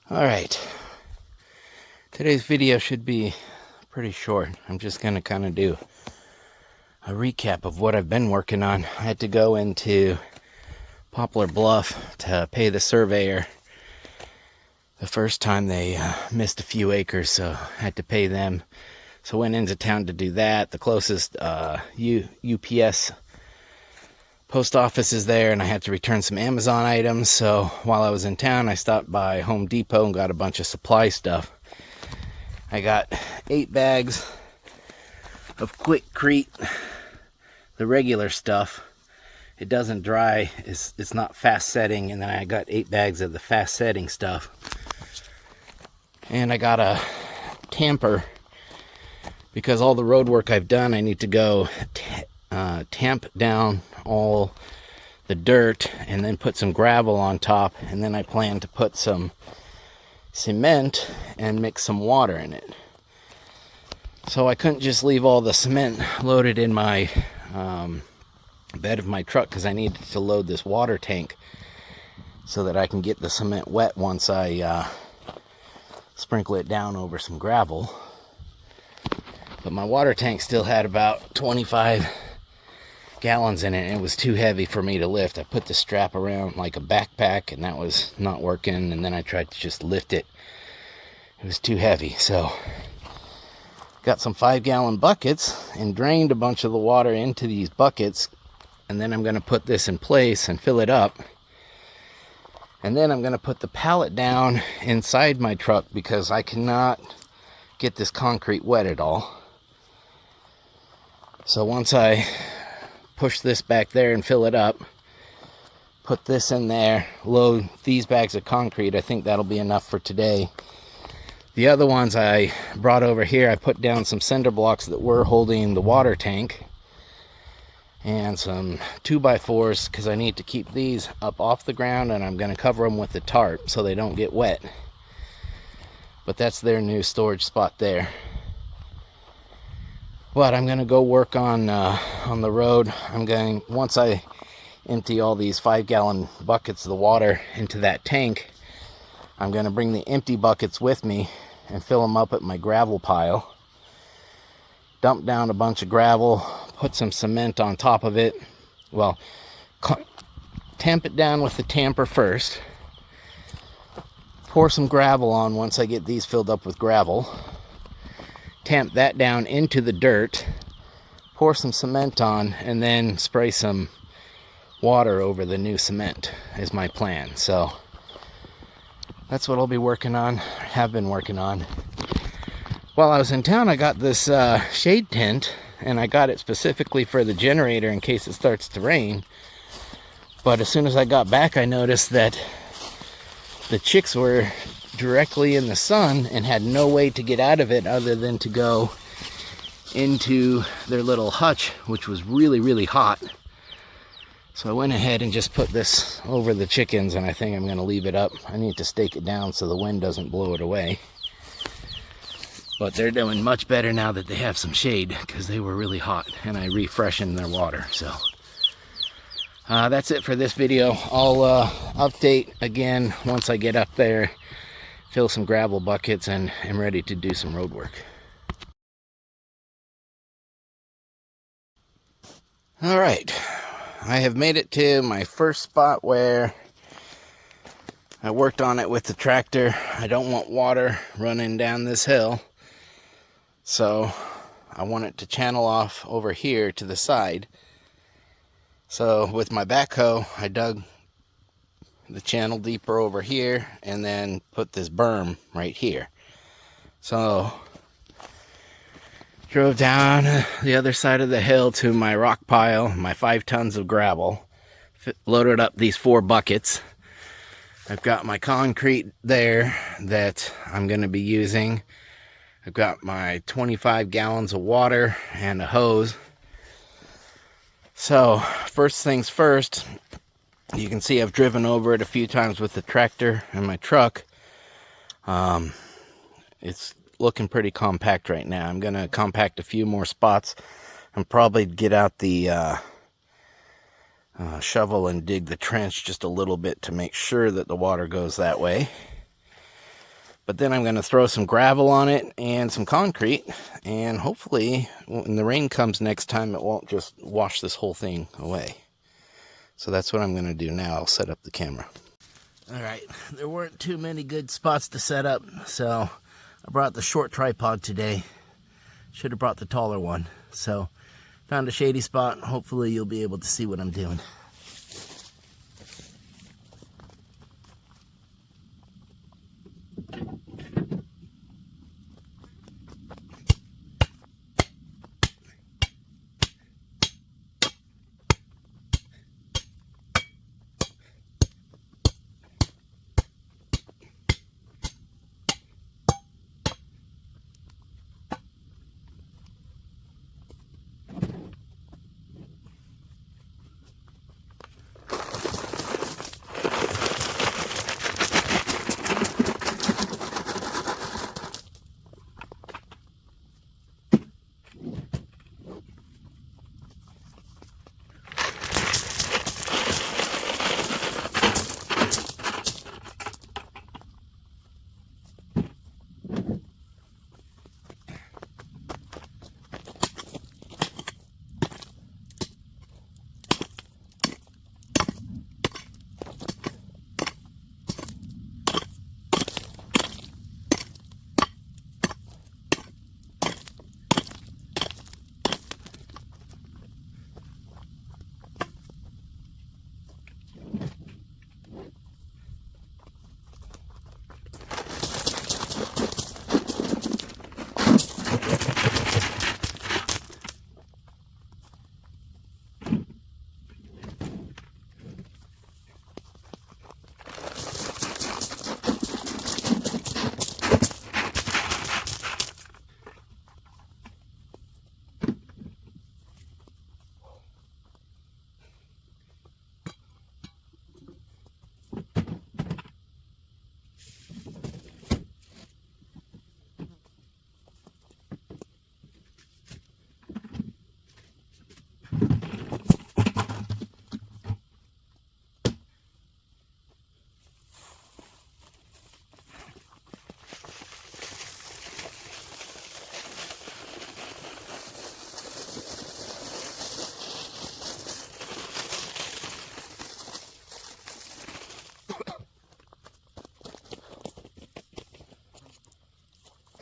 Alright, today's video should be pretty short. I'm just going to kind of do a recap of what I've been working on. I had to go into Poplar Bluff to pay the surveyor. The first time they missed a few acres, so I had to pay them. So I went into town to do that. The closest UPS post office is there, and I had to return some Amazon items. So while I was in town, I stopped by Home Depot and got a bunch of supply stuff. I got 8 bags of Quikrete, the regular stuff. It doesn't dry, it's not fast setting, and then I got 8 bags of the fast setting stuff. And I got a tamper, because all the road work I've done, I need to go tamp down all the dirt and then put some gravel on top, and then I plan to put some cement and mix some water in it. So I couldn't just leave all the cement loaded in my bed of my truck, because I needed to load this water tank so that I can get the cement wet once I sprinkle it down over some gravel. But my water tank still had about 25 gallons in it, and it was too heavy for me to lift. I put the strap around like a backpack, and that was not working, and then I tried to just lift it. It was too heavy, so got some 5-gallon buckets and drained a bunch of the water into these buckets, and then I'm going to put this in place and fill it up. And then I'm going to put the pallet down inside my truck, because I cannot get this concrete wet at all. So once I push this back there and fill it up, put this in there, load these bags of concrete, I think that'll be enough for today. The other ones I brought over here, I put down some cinder blocks that were holding the water tank, and some 2x4s, because I need to keep these up off the ground, and I'm going to cover them with the tarp so they don't get wet. But that's their new storage spot there. But I'm going to go work on the road. Once I empty all these 5-gallon buckets of the water into that tank, I'm going to bring the empty buckets with me and fill them up at my gravel pile. Dump down a bunch of gravel, put some cement on top of it. Well, tamp it down with the tamper first. Pour some gravel on once I get these filled up with gravel. Tamp that down into the dirt, pour some cement on, and then spray some water over the new cement is my plan. So that's what I'll be working on, have been working on. While I was in town, I got this shade tent, and I got it specifically for the generator in case it starts to rain. But as soon as I got back, I noticed that the chicks were directly in the sun and had no way to get out of it other than to go into their little hutch, which was really, really hot. So I went ahead and just put this over the chickens, and I think I'm going to leave it up. I need to stake it down so the wind doesn't blow it away. But they're doing much better now that they have some shade, because they were really hot, and I refreshened their water. So that's it for this video. I'll update again once I get up there, fill some gravel buckets, and I'm ready to do some road work. All right, I have made it to my first spot where I worked on it with the tractor. I don't want water running down this hill, so I want it to channel off over here to the side. So with my backhoe, I dug the channel deeper over here and then put this berm right here. So drove down the other side of the hill to my rock pile, my 5 tons of gravel, loaded up these 4 buckets. I've got my concrete there that I'm going to be using. I've got my 25 gallons of water and a hose. So first things first, you can see I've driven over it a few times with the tractor and my truck. It's looking pretty compact right now. I'm going to compact a few more spots and probably get out the shovel and dig the trench just a little bit to make sure that the water goes that way. But then I'm going to throw some gravel on it and some concrete, and hopefully when the rain comes next time, it won't just wash this whole thing away. So that's what I'm going to do now. I'll set up the camera. All right, there weren't too many good spots to set up, so I brought the short tripod today. Should have brought the taller one. So found a shady spot. Hopefully you'll be able to see what I'm doing.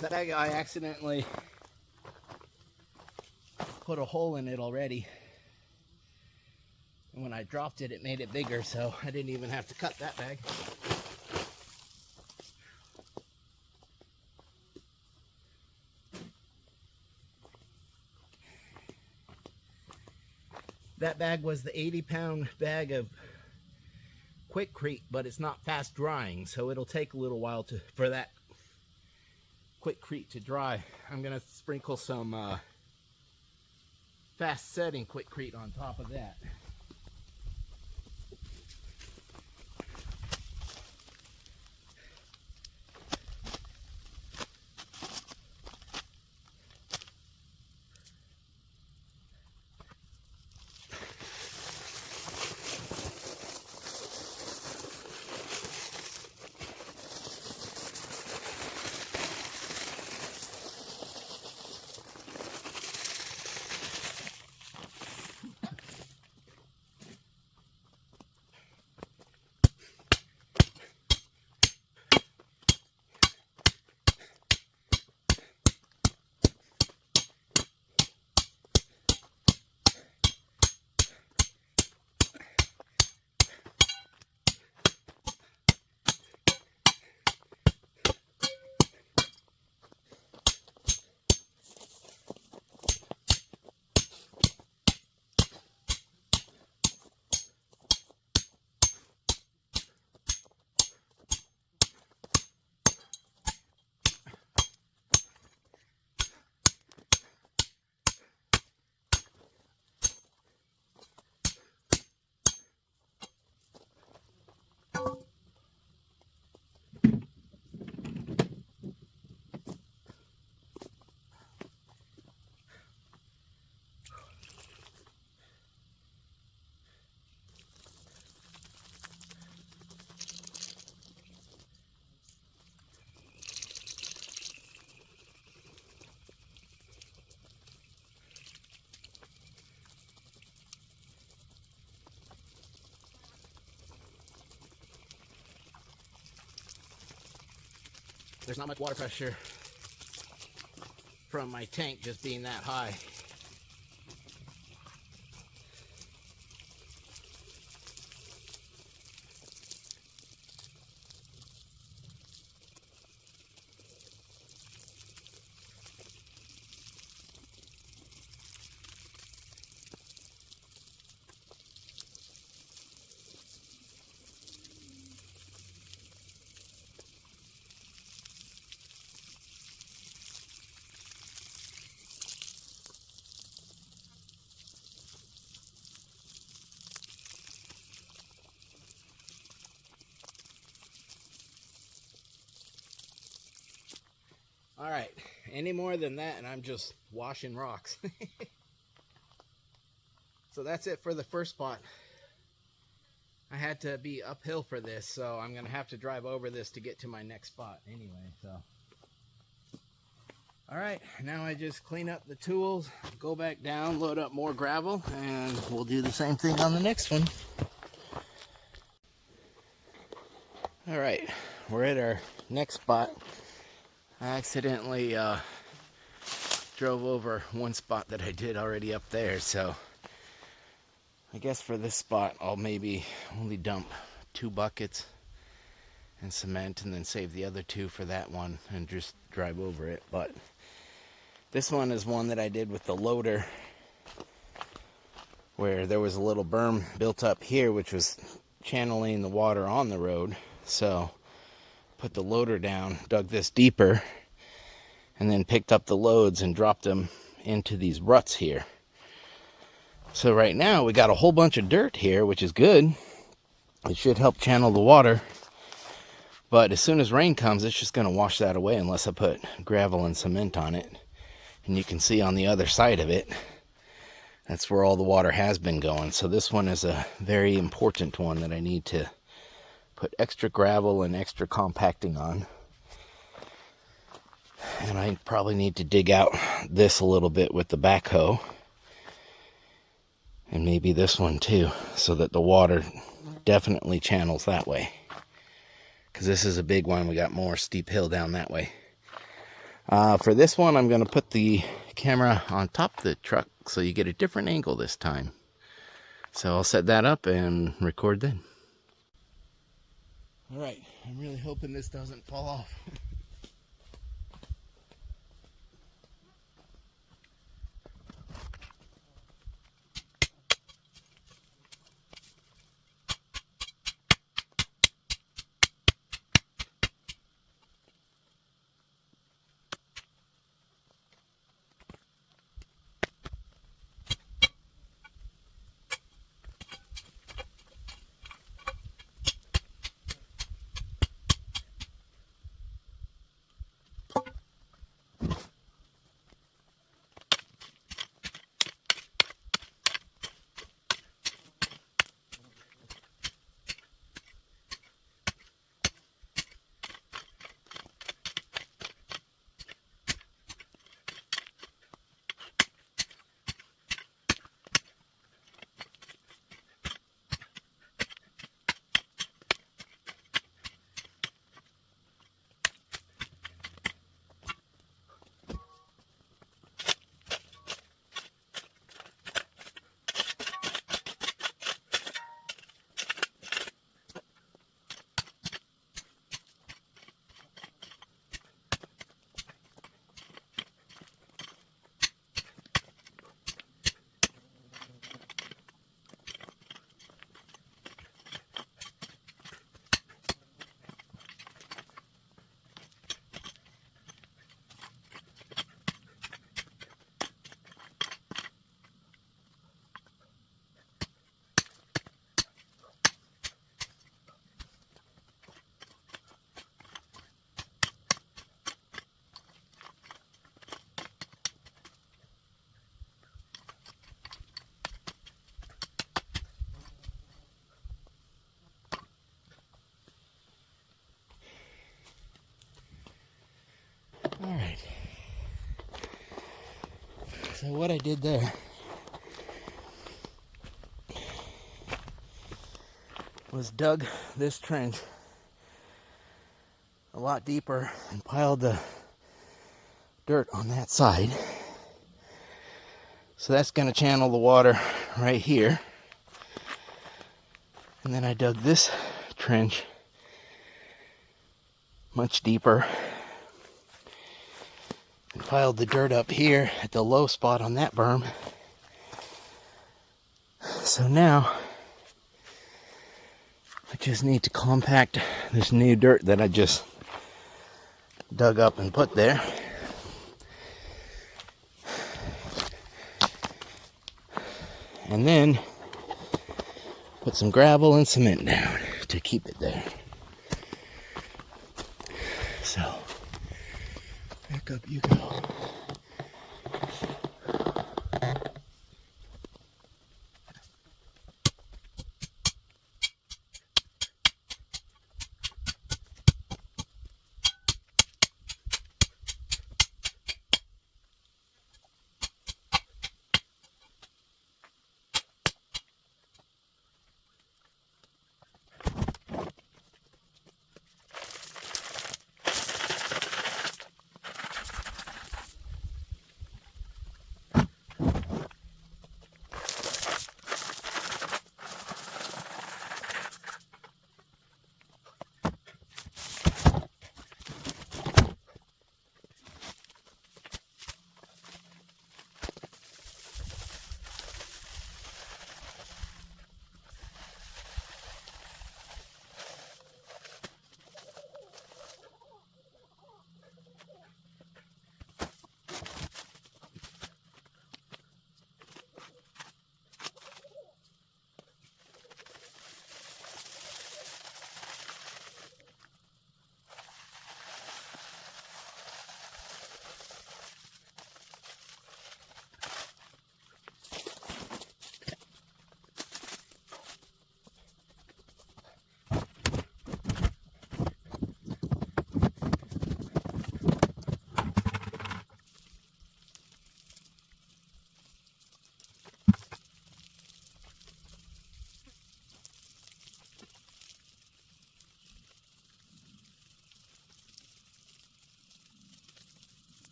That I accidentally put a hole in it already. And when I dropped it, it made it bigger, so I didn't even have to cut that bag. That bag was the 80-pound bag of Quikrete, but it's not fast drying, so it'll take a little while for that Quikrete to dry. I'm gonna sprinkle some fast setting Quikrete on top of that. there's not much water pressure from my tank just being that high. All right, any more than that and I'm just washing rocks. So that's it for the first spot. I had to be uphill for this, so I'm gonna have to drive over this to get to my next spot anyway, so. All right, now I just clean up the tools, go back down, load up more gravel, and we'll do the same thing on the next one. All right, we're at our next spot. I accidentally drove over one spot that I did already up there, so I guess for this spot I'll maybe only dump 2 buckets and cement and then save the other 2 for that one and just drive over it. But this one is one that I did with the loader, where there was a little berm built up here which was channeling the water on the road. So put the loader down, dug this deeper, and then picked up the loads and dropped them into these ruts here. So right now we got a whole bunch of dirt here, which is good. It should help channel the water. But as soon as rain comes, it's just going to wash that away unless I put gravel and cement on it. And you can see on the other side of it, that's where all the water has been going. So this one is a very important one that I need to put extra gravel and extra compacting on. And I probably need to dig out this a little bit with the backhoe. And maybe this one too, so that the water definitely channels that way. Because this is a big one. We got more steep hill down that way. For this one, I'm going to put the camera on top of the truck so you get a different angle this time. So I'll set that up and record then. All right, I'm really hoping this doesn't fall off. All right. So what I did there was dug this trench a lot deeper and piled the dirt on that side. So that's going to channel the water right here. And then I dug this trench much deeper and piled the dirt up here at the low spot on that berm. So now I just need to compact this new dirt that I just dug up and put there. And then put some gravel and cement down to keep it there. So, back up you go.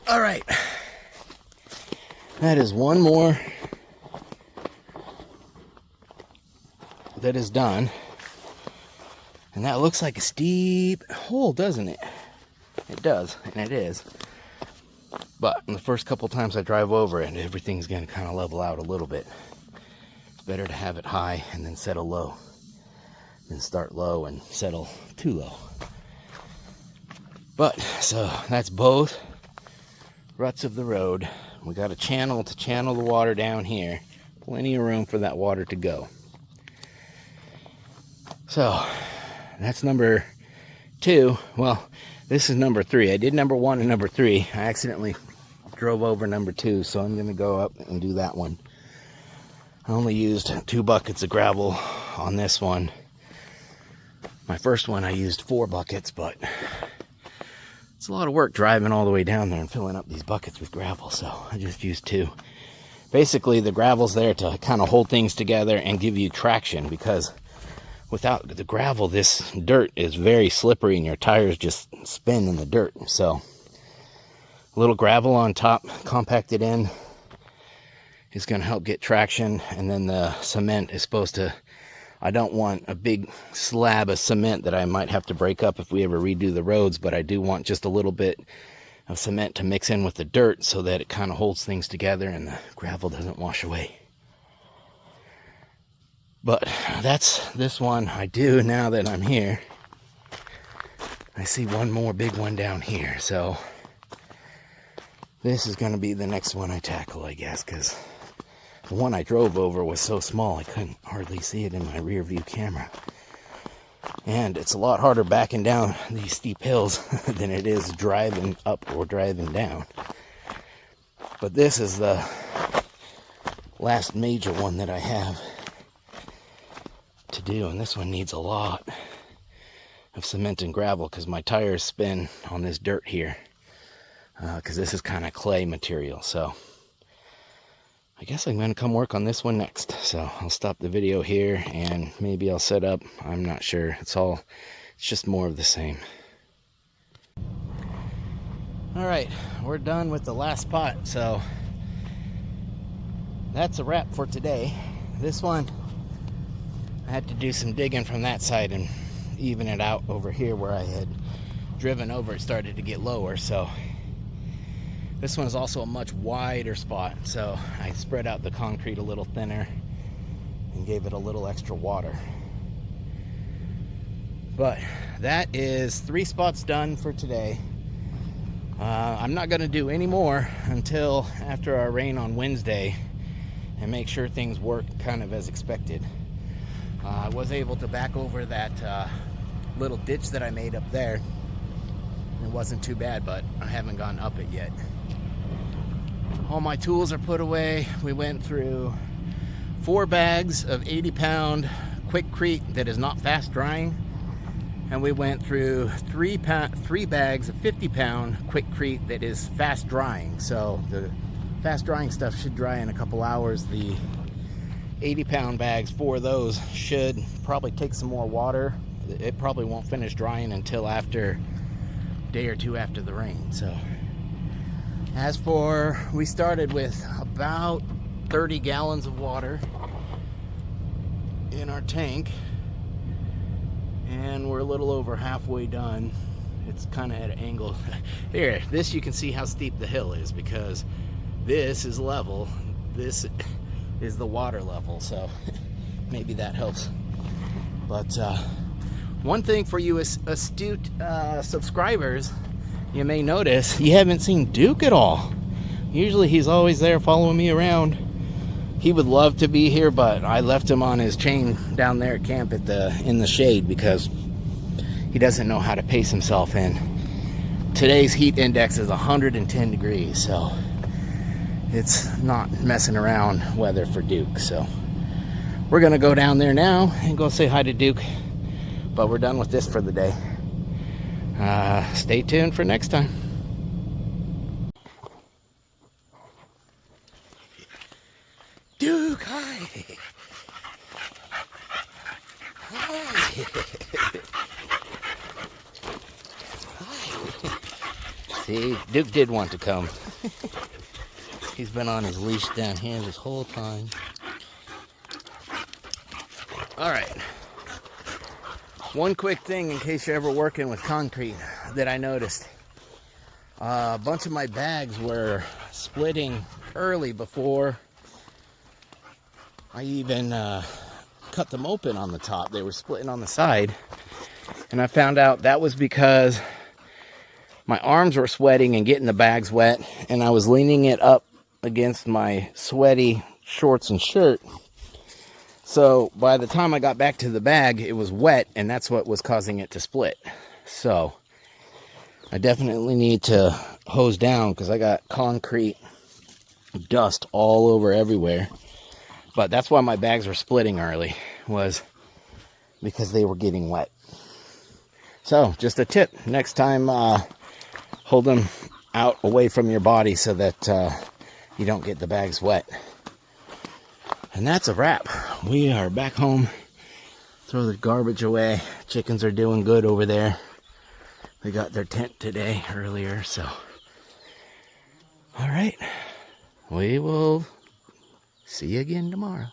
All right, that is one more that is done, and that looks like a steep hole, doesn't it? It does, and it is, but in the first couple times I drive over it, everything's going to kind of level out a little bit. It's better to have it high and then settle low than start low and settle too low. But so that's both ruts of the road. We got a channel to channel the water down here. Plenty of room for that water to go. So that's number 2. Well, this is number 3. I did number 1 and number 3. I accidentally drove over number 2, so I'm going to go up and do that one. I only used 2 buckets of gravel on this one. My first one I used 4 buckets, but it's a lot of work driving all the way down there and filling up these buckets with gravel, so I just used 2. Basically, the gravel's there to kind of hold things together and give you traction, because without the gravel, this dirt is very slippery and your tires just spin in the dirt. So a little gravel on top, compacted in, is going to help get traction, and then the cement is supposed to, I don't want a big slab of cement that I might have to break up if we ever redo the roads, but I do want just a little bit of cement to mix in with the dirt so that it kind of holds things together and the gravel doesn't wash away. But that's this one I do now that I'm here. I see one more big one down here, so this is going to be the next one I tackle, I guess, because the one I drove over was so small I couldn't hardly see it in my rear view camera. And it's a lot harder backing down these steep hills than it is driving up or driving down. But this is the last major one that I have to do, and this one needs a lot of cement and gravel because my tires spin on this dirt here, because this is kind of clay material. So I guess I'm going to come work on this one next. So I'll stop the video here and maybe I'll set up. I'm not sure. It's just more of the same. All right, we're done with the last spot. So that's a wrap for today. This one, I had to do some digging from that side and even it out over here where I had driven over. It started to get lower. So this one is also a much wider spot, so I spread out the concrete a little thinner and gave it a little extra water. But that is 3 spots done for today. I'm not going to do any more until after our rain on Wednesday and make sure things work kind of as expected. I was able to back over that little ditch that I made up there. It wasn't too bad, but I haven't gone up it yet. All my tools are put away. We went through 4 bags of 80-pound Quikrete that is not fast drying, and we went through 3 bags of 50-pound Quikrete that is fast drying. So the fast drying stuff should dry in a couple hours. The 80-pound bags, 4 of those, should probably take some more water. It probably won't finish drying until after a day or 2 after the rain. So as for, we started with about 30 gallons of water in our tank, and we're a little over halfway done. It's kind of at an angle. Here, this you can see how steep the hill is, because this is level. This is the water level, so maybe that helps. But one thing for you astute subscribers, you may notice you haven't seen Duke at all. Usually he's always there following me around. He would love to be here, but I left him on his chain down there at camp in the shade because he doesn't know how to pace himself. And today's heat index is 110 degrees, so it's not messing around weather for Duke. So we're gonna go down there now and go say hi to Duke, but we're done with this for the day. Stay tuned for next time. Duke, hi. Hi. Hi. See, Duke did want to come. He's been on his leash down here this whole time. All right. One quick thing in case you're ever working with concrete that I noticed. A bunch of my bags were splitting early before I even cut them open on the top. They were splitting on the side. And I found out that was because my arms were sweating and getting the bags wet, and I was leaning it up against my sweaty shorts and shirt. So by the time I got back to the bag, it was wet, and that's what was causing it to split. So I definitely need to hose down because I got concrete dust all over everywhere. But that's why my bags were splitting early, was because they were getting wet. So just a tip, next time hold them out away from your body so that you don't get the bags wet. And that's a wrap. We are back home. Throw the garbage away. Chickens are doing good over there. They got their tent today earlier, so. All right. We will see you again tomorrow.